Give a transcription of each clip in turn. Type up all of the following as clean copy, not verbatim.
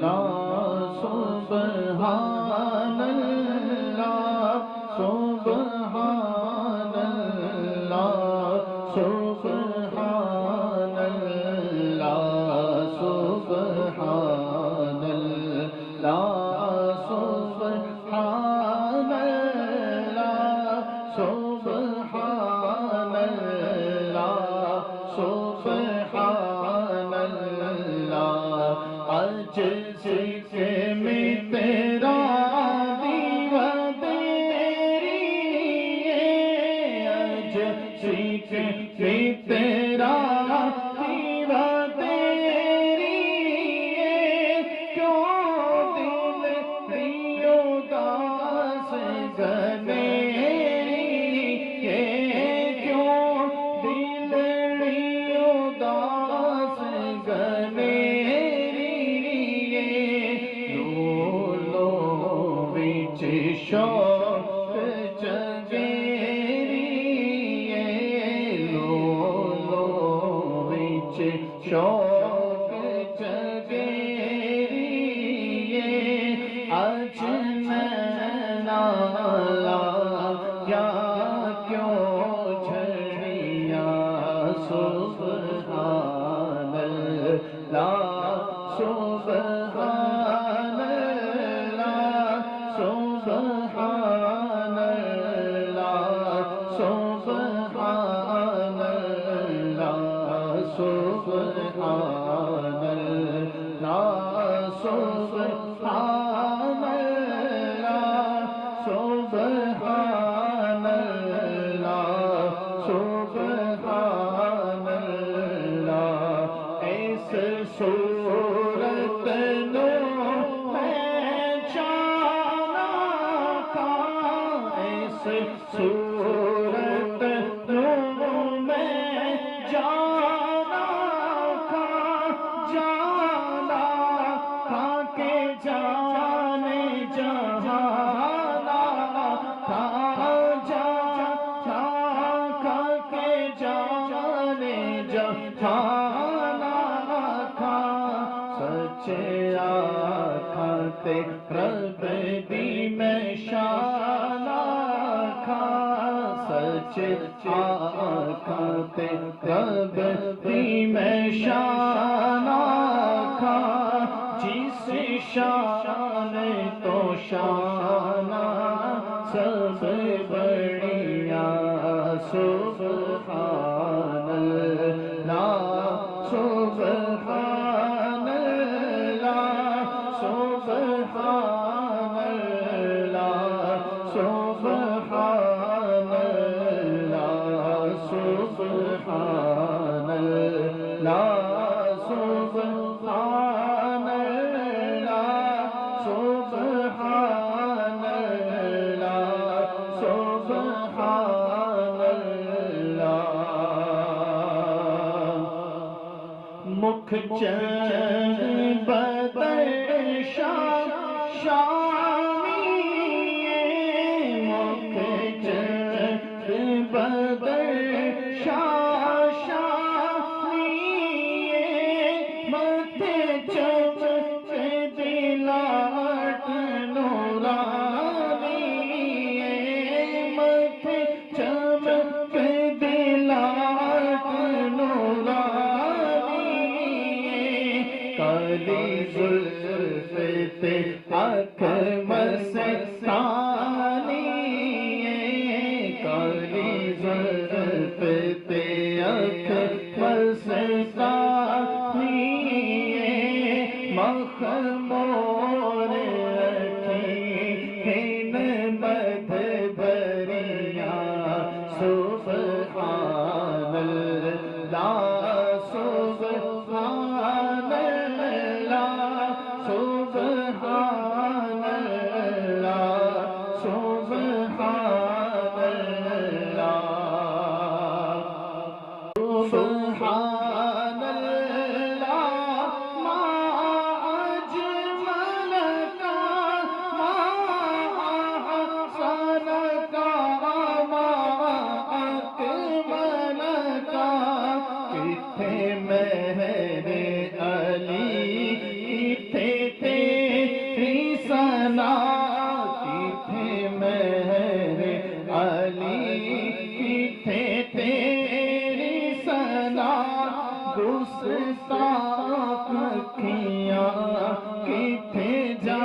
سبحان اللہ سبحان اللہ سبحان اللہ سبحان اللہ سبحان اللہ سبحان اللہ سبحان اللہ اج سے میں تیرا دیوہ تیری اج سے میں تیرا دیوہ تیری کیوں دل اداس گنیری کیوں دل اداس گنیری شوق جگیری لولو وچ شوق جگیری اج نینا لایا کیوں جھڑیا سبحان اللہ سبحان سبحان اللہ سبحان اللہ سبحان اللہ سبحان اللہ سبحان اللہ سبحان اللہ اس صورت نو صورت نو میں جانا تھا کہ جانے جہانا تھا کہ جانے جہانا تھا سچے آکھاتے رب دی میں شانہ سچ آکھاتے رب دی میں شانہ جس شان تو شانہ سب بڑیا سبحان اللہ سبحان اللہ سبحان اللہ سبحان اللہ سبحان اللہ سبحان اللہ سبحان اللہ سبحان اللہ مکھ چین بدر شامی مکھ چین بدر شامی متھے چمک دلاٹ نورانی متھے چمک دلاٹ نورانی کالی زلف تے آنکھ مستانی کالی زلف تے آنکھ مستانی مخمور اکھیں مدھ بھریا سبحان اللہ سبحان اللہ سبحان اللہ سبحان اللہ سبحان اللہ ما اجملک گستاخ اکھیاں کتھے جا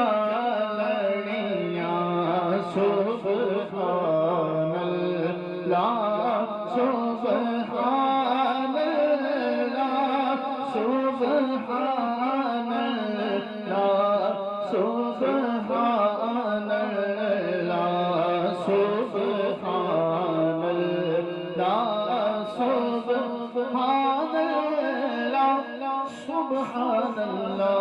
لڑیاں سبحان اللہ سبحان اللہ سبحان اللہ سبحان اللہ سبحان اللہ سبحان اللہ سبحان اللہ